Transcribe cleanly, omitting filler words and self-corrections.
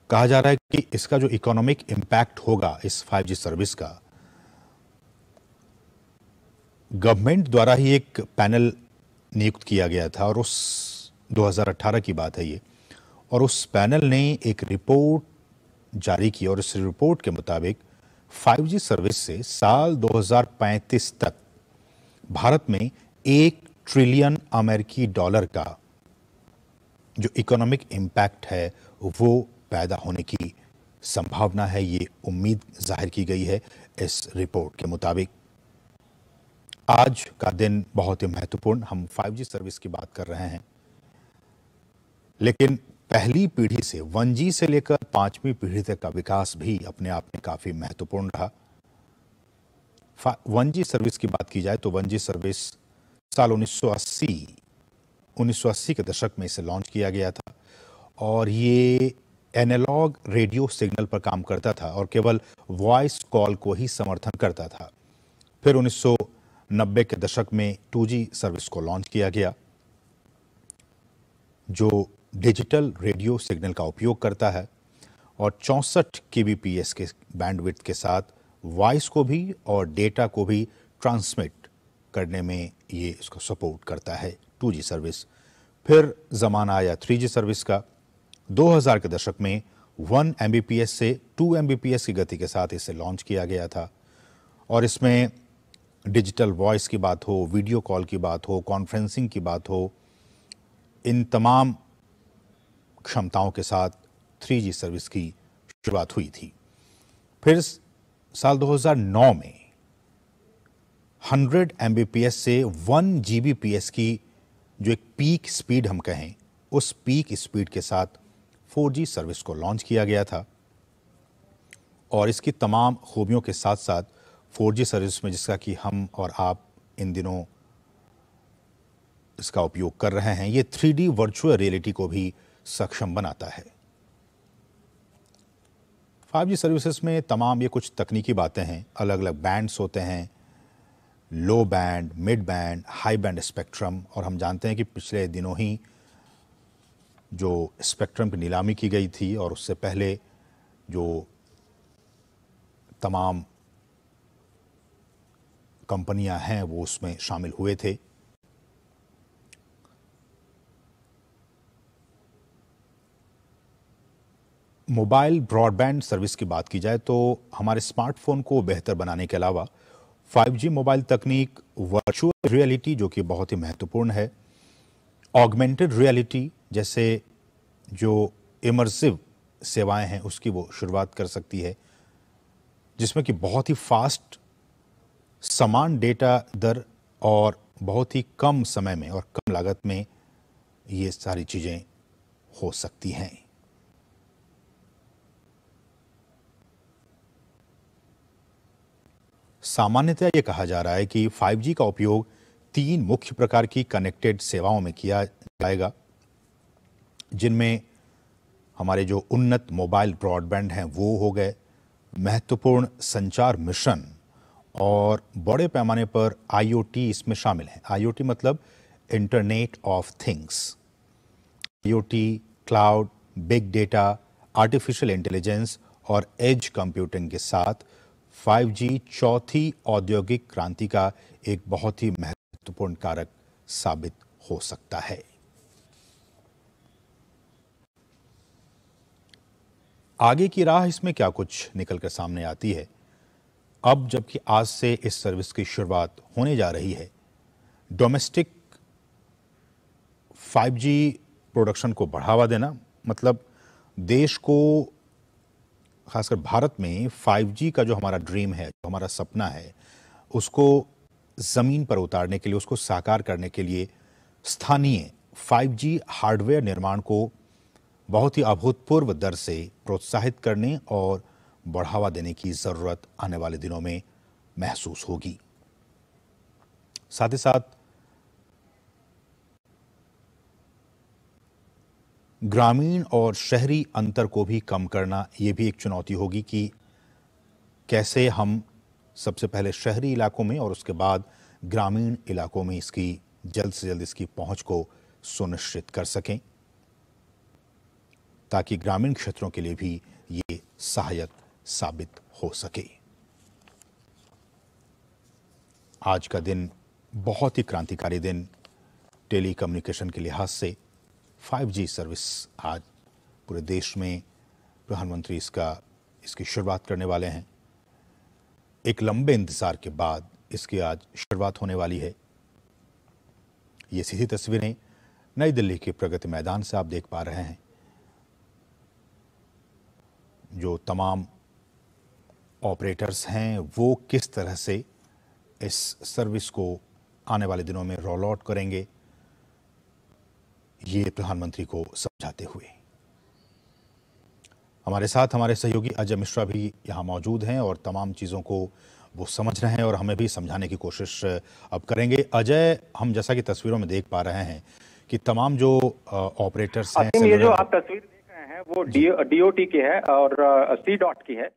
कहा जा रहा है कि इसका जो इकोनॉमिक इम्पैक्ट होगा इस 5G सर्विस का, गवर्नमेंट द्वारा ही एक पैनल नियुक्त किया गया था और उस 2018 की बात है ये, और उस पैनल ने एक रिपोर्ट जारी की और इस रिपोर्ट के मुताबिक 5G सर्विस से साल 2035 तक भारत में 1 ट्रिलियन अमेरिकी डॉलर का जो इकोनॉमिक इम्पैक्ट है वो पैदा होने की संभावना है। ये उम्मीद जाहिर की गई है इस रिपोर्ट के मुताबिक। आज का दिन बहुत ही महत्वपूर्ण, हम 5G सर्विस की बात कर रहे हैं, लेकिन पहली पीढ़ी से 1G से लेकर 5वीं पीढ़ी तक का विकास भी अपने आप में काफी महत्वपूर्ण रहा। 1G सर्विस की बात की जाए तो 1G सर्विस साल 1980 के दशक में इसे लॉन्च किया गया था और ये एनालॉग रेडियो सिग्नल पर काम करता था और केवल वॉइस कॉल को ही समर्थन करता था। फिर 1990 के दशक में 2G सर्विस को लॉन्च किया गया जो डिजिटल रेडियो सिग्नल का उपयोग करता है और 64 kbps के बैंडविड्थ के साथ वॉइस को भी और डेटा को भी ट्रांसमिट करने में ये इसको सपोर्ट करता है 2G सर्विस। फिर ज़माना आया 3G सर्विस का। 2000 के दशक में 1 Mbps से 2 Mbps की गति के साथ इसे लॉन्च किया गया था और इसमें डिजिटल वॉइस की बात हो, वीडियो कॉल की बात हो, कॉन्फ्रेंसिंग की बात हो, इन तमाम क्षमताओं के साथ 3G सर्विस की शुरुआत हुई थी। फिर साल 2009 में 100 Mbps से 1 Gbps की जो एक पीक स्पीड हम कहें, उस पीक स्पीड के साथ 4G सर्विस को लॉन्च किया गया था और इसकी तमाम खूबियों के साथ साथ 4G सर्विस में, जिसका कि हम और आप इन दिनों इसका उपयोग कर रहे हैं, ये 3D वर्चुअल रियलिटी को भी सक्षम बनाता है। 5G सर्विसेज में तमाम ये कुछ तकनीकी बातें हैं, अलग अलग बैंड्स होते हैं, लो band, mid band, high band spectrum, और हम जानते हैं कि पिछले दिनों ही जो स्पेक्ट्रम की नीलामी की गई थी और उससे पहले जो तमाम कंपनियां हैं वो उसमें शामिल हुए थे। मोबाइल ब्रॉडबैंड सर्विस की बात की जाए तो हमारे स्मार्टफोन को बेहतर बनाने के अलावा 5G मोबाइल तकनीक, वर्चुअल रियलिटी जो कि बहुत ही महत्वपूर्ण है, ऑगमेंटेड रियलिटी जैसे जो इमर्सिव सेवाएं हैं उसकी वो शुरुआत कर सकती है, जिसमें कि बहुत ही फास्ट, समान डेटा दर और बहुत ही कम समय में और कम लागत में ये सारी चीजें हो सकती हैं। सामान्यतः ये कहा जा रहा है कि 5G का उपयोग 3 मुख्य प्रकार की कनेक्टेड सेवाओं में किया जाएगा, जिनमें हमारे जो उन्नत मोबाइल ब्रॉडबैंड हैं वो हो गए, महत्वपूर्ण संचार मिशन और बड़े पैमाने पर IoT इसमें शामिल है। IoT मतलब internet of things. IoT, cloud, big data, artificial intelligence और एज कंप्यूटिंग के साथ 5G चौथी औद्योगिक क्रांति का एक बहुत ही महत्वपूर्ण कारक साबित हो सकता है। आगे की राह इसमें क्या कुछ निकलकर सामने आती है, अब जबकि आज से इस सर्विस की शुरुआत होने जा रही है, डोमेस्टिक 5G प्रोडक्शन को बढ़ावा देना, मतलब देश को, खासकर भारत में 5G का जो हमारा ड्रीम है, जो हमारा सपना है, उसको जमीन पर उतारने के लिए, उसको साकार करने के लिए स्थानीय 5G हार्डवेयर निर्माण को बहुत ही अभूतपूर्व दर से प्रोत्साहित करने और बढ़ावा देने की जरूरत आने वाले दिनों में महसूस होगी। साथ ही साथ ग्रामीण और शहरी अंतर को भी कम करना ये भी एक चुनौती होगी कि कैसे हम सबसे पहले शहरी इलाकों में और उसके बाद ग्रामीण इलाकों में इसकी जल्द से जल्द इसकी पहुंच को सुनिश्चित कर सकें। ताकि ग्रामीण क्षेत्रों के लिए भी ये सहायक साबित हो सके। आज का दिन बहुत ही क्रांतिकारी दिन टेली कम्युनिकेशन के लिहाज से। 5G सर्विस आज पूरे देश में प्रधानमंत्री इसकी शुरुआत करने वाले हैं। एक लंबे इंतजार के बाद इसकी आज शुरुआत होने वाली है। ये सीधी तस्वीरें नई दिल्ली के प्रगति मैदान से आप देख पा रहे हैं। जो तमाम ऑपरेटर्स हैं वो किस तरह से इस सर्विस को आने वाले दिनों में रोल आउट करेंगे, ये प्रधानमंत्री को समझाते हुए। हमारे साथ हमारे सहयोगी अजय मिश्रा भी यहां मौजूद हैं और तमाम चीज़ों को वो समझ रहे हैं और हमें भी समझाने की कोशिश अब करेंगे। अजय, हम जैसा कि तस्वीरों में देख पा रहे हैं कि तमाम जो ऑपरेटर्स हैं, ये जो आप तस्वीर देख रहे हैं वो DOT की है और C.DOT की है।